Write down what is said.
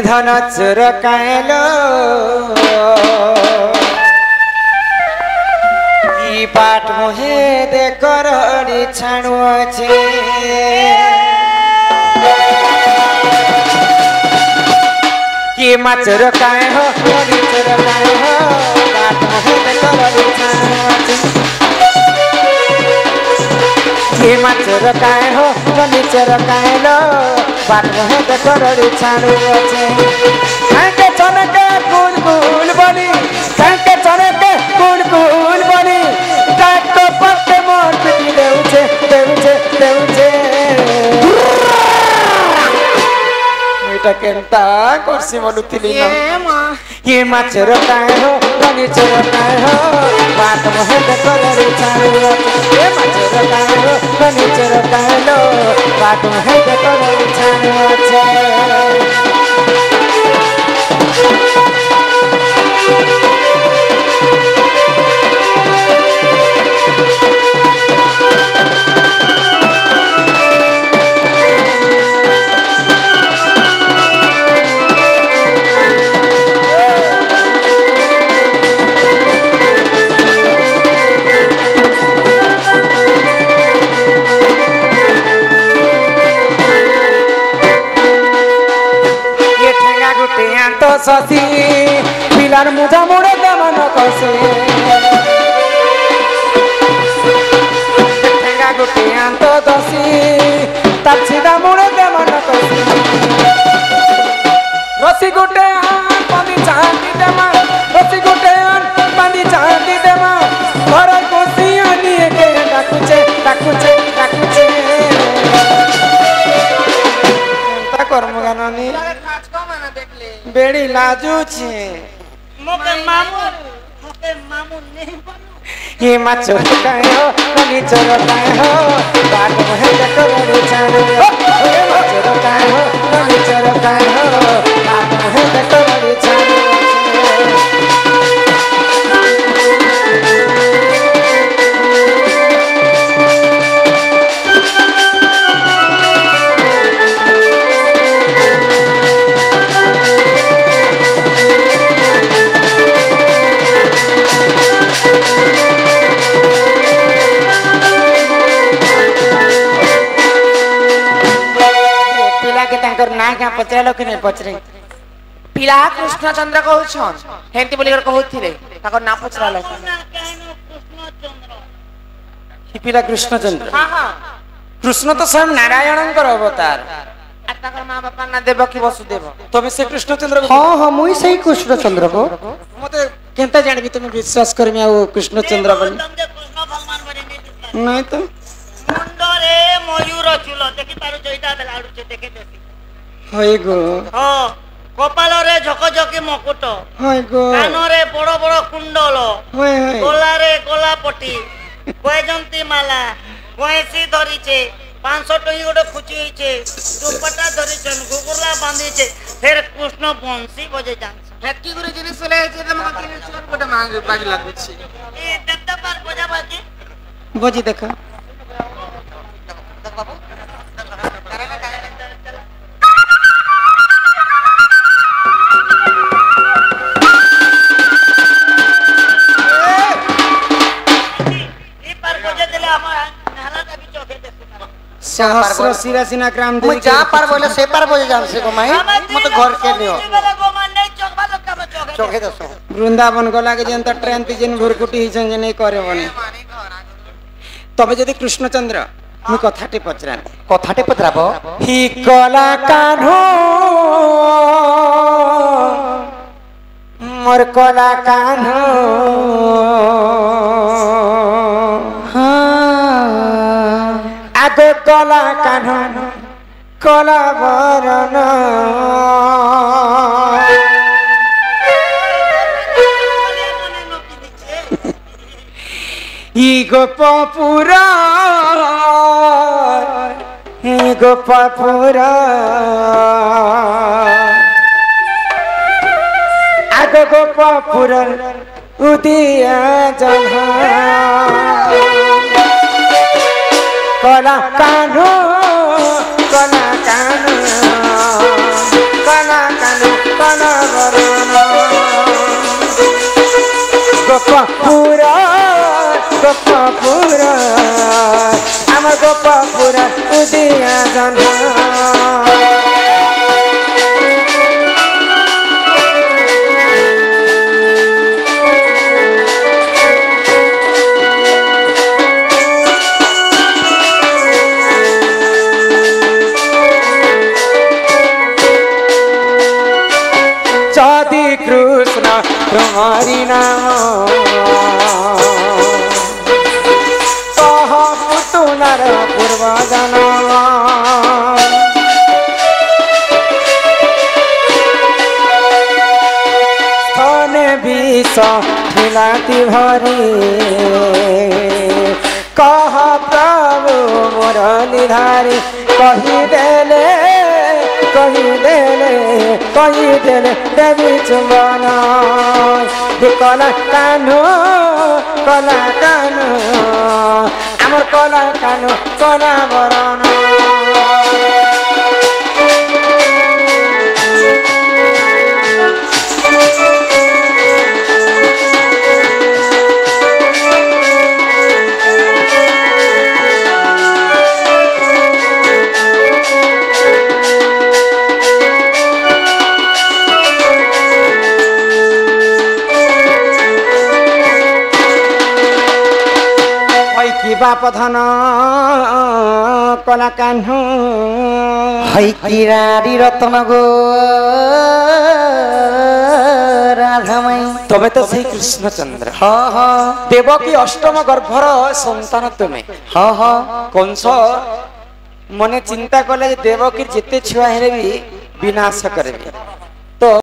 धन चोर कायलो पाट मुहे दे करड़ी छाणु छे कि माचर काय हो चोर काय हो पाट मुहे दे करड़ी छाणु छे कि माचर काय हो चोर काय लो पाट मुहे दे करड़ी छाणु छे काके चनके कुल कुल बनी काके चनके कुल कुल बनी काको पत्ते मोर पिटी देउछे देउछे देउछे एटा केनता करसी मनुतिली न ये माचर काय हो बनी चोर काय हो बात मोहे दे करड़ी छाणु ये माचर काय हो बनी चोर काय लो बात मोहे दे करड़ी छाणु छे तो ससी पिलार मुझा मुड़े दमन कसे ठेंगा गुटे तो दसी तार सीधा मुड़े दमन कसे रसी गुटे पानी चांदी देमा रसी गुटे पानी चांदी देमा घर कोसी आनी के डाकुचे डाकुचे डाकुचे ता कर्म गाननी बेड़ी लाजू छे मोके मामू नहीं बनो ये माचर काय हो बनी चोर काय हो बात मोहे दे करड़ी छाणु ये माचर काय हो बनी चोर काय हो बात मोहे दे करड़ी छाणु ना क्या पचरालो कि नहीं पचरे पिला कृष्णचंद्र कहउछन हेंती बोली कहउथिले ताकर ना पचरालो ही पिला कृष्णचंद्र हां हां कृष्ण तो स्वयं नारायणंकर अवतार ताकर मां बापा ना देवकी वसुदेव तमे से कृष्णचंद्र हां हां मुई सही कृष्णचंद्र को मते केनता जानबी तुम विश्वास करमी आ कृष्णचंद्र बनी कृष्ण भगवान बनी नहीं तो मुंडरे मयूर चूल देखि पारो जइता बेलाडू छे देखे देसी हाय गो हां कपाल रे झकझकी मकुट हाय गो कान रे बड़ बड़ कुंडल हाय हाय गोला रे गोला पटी वैजंती माला वैसी धरिचे 500 टई गोटे खुची हिचे दुपट्टा धरिचन गुगुरला बांधीचे फिर कृष्ण बंसी बजे जान हेतकी गुरे जिनिस ले जे त मका किने छोर गोटे मांग बाजी लागुची ए दत्ता पर बजा बाजी बजी देखा देख बाबू सहस्र सिरासिना ग्राम दे जा पार बोले से पार बोले जान से को माई मत घर के लियो चोखे दसो वृंदावन गला के जनता ट्रेन ती जन भुरकुटी हिजन जे नहीं करे बने तबे जदी कृष्णचंद्र मु कथाटे पचराबो ही कला कान्हो मोर कला कान्हो आगो कला कान्हो कला बरन ई गोपपुरा आगो गोपपुरा उदिया जन्हा कला कान्हो कला कान्हो কনবরণ গোপপুরা গোপপুরা আমার গোপপুরা উদিয়া জন যদি কৃষ্ণ তোমারি নাম কহ পুতুনার পূর্ব জন্ম স্তনে বিষ বিলাতি ভরি কহ প্রভু মুরলীধারী কহিদেলে কহিদেলে দেবী চুম্বন কলা কানু আমার কলা কানু কলা বরণ বাপ ধন কলা কাহ্নু হই কিরারি রতন গো রাধামাই তবে তো সেই কৃষ্ণচন্দ্র দেবকী অষ্টম গর্ভর সন্তান তুমি কংস মনে চিন্তা কলে যে দেবকীর যেতে ছুয়া হেলে বি বিনাশ করবে